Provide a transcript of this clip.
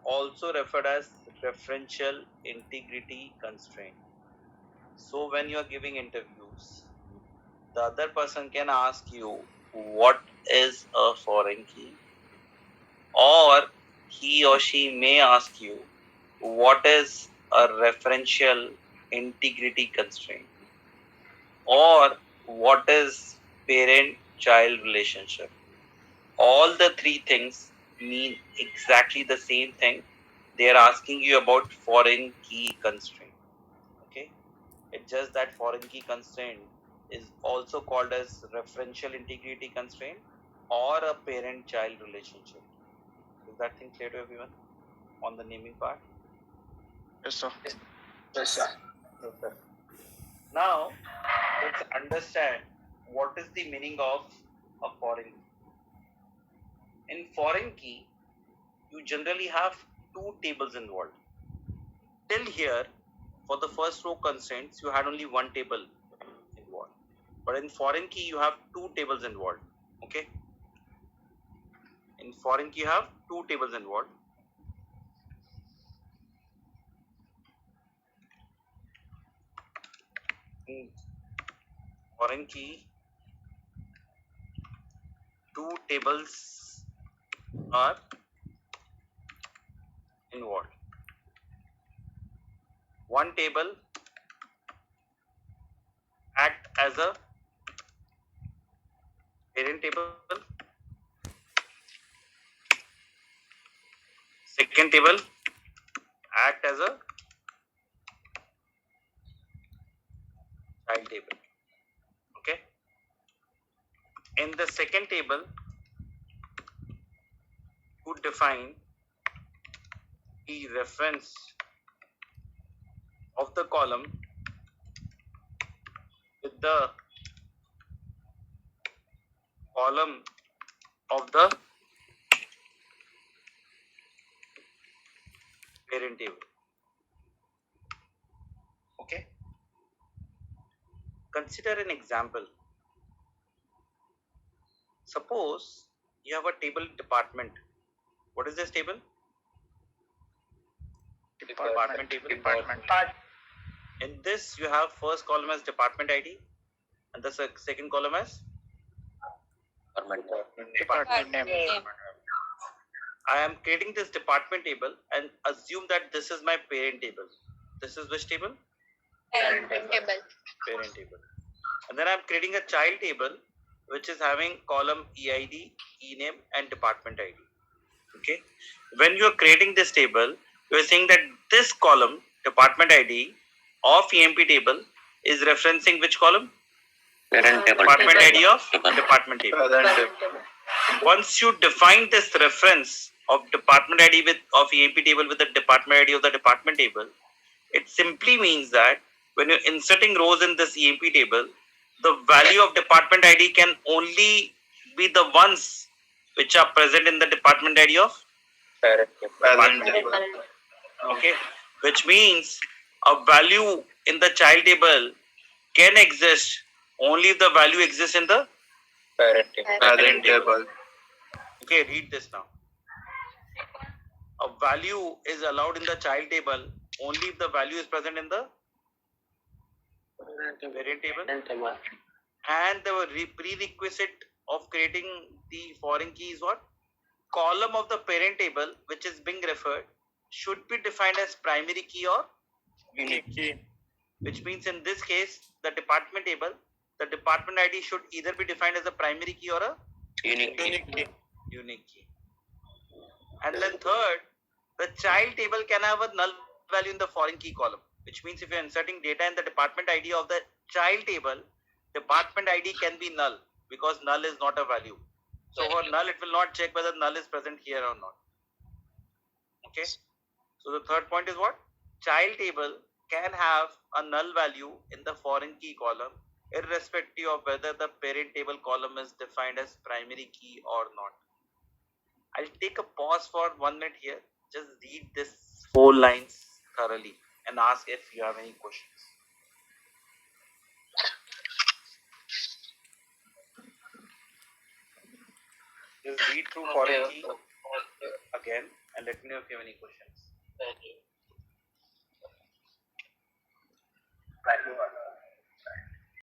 also referred as referential integrity constraint. So when you are giving interviews, the other person can ask you what is a foreign key, or he or she may ask you what is a referential integrity constraint, or what is parent child relationship. All the three things mean exactly the same thing. They are asking you about foreign key constraint. Okay, it's just that foreign key constraint is also called as referential integrity constraint or a parent child relationship. Is that thing clear to everyone on the naming part? Yes, sir. Yes, sir. Okay. Now let's understand what is the meaning of a foreign key. In foreign key, you generally have two tables involved. Till here, for the first row constraints, you had only one table involved. But in foreign key, you have two tables involved. Okay. In foreign key, you have two tables involved. In foreign key, two tables are involved. One table act as a parent table. Second table act as a child table. Okay. In the second table, you define the reference of the column with the column of the parent table. Okay. Consider an example. Suppose you have a table department. What is this table? Department table. Department. In this, you have first column as department ID and the second column as Department name. I am creating this department table and assume that this is my parent table. This is which table? Parent table. Parent table. And then I'm creating a child table which is having column EID, ENAME and department ID. Okay. When you are creating this table, you are saying that this column, department ID of EMP table is referencing which column? Parent table. Department ID of department table. Parent table. Once you define this reference of department ID of EMP table with the department ID of the department table, it simply means that when you're inserting rows in this EMP table, the value of department ID can only be the ones which are present in the department ID of Parent table. okay, which means a value in the child table can exist only if the value exists in the Parent table. okay. Read this now. A value is allowed in the child table only if the value is present in the parent table. And the prerequisite of creating the foreign key is what? Column of the parent table which is being referred should be defined as primary key or Unique key. which means in this case the department table, the department ID should either be defined as a primary key or a Unique key. unique key. And then third, the child table can have a null value in the foreign key column, which means if you're inserting data in the department ID of the child table, department ID can be null because null is not a value. So for null, it will not check whether null is present here or not. Okay. So the third point is what? Child table can have a null value in the foreign key column, irrespective of whether the parent table column is defined as primary key or not. I'll take a pause for 1 minute here. Just read this 4 lines thoroughly and ask if you have any questions. Just read through foreign key again. and let me know if you have any questions. Thank you. Thank you.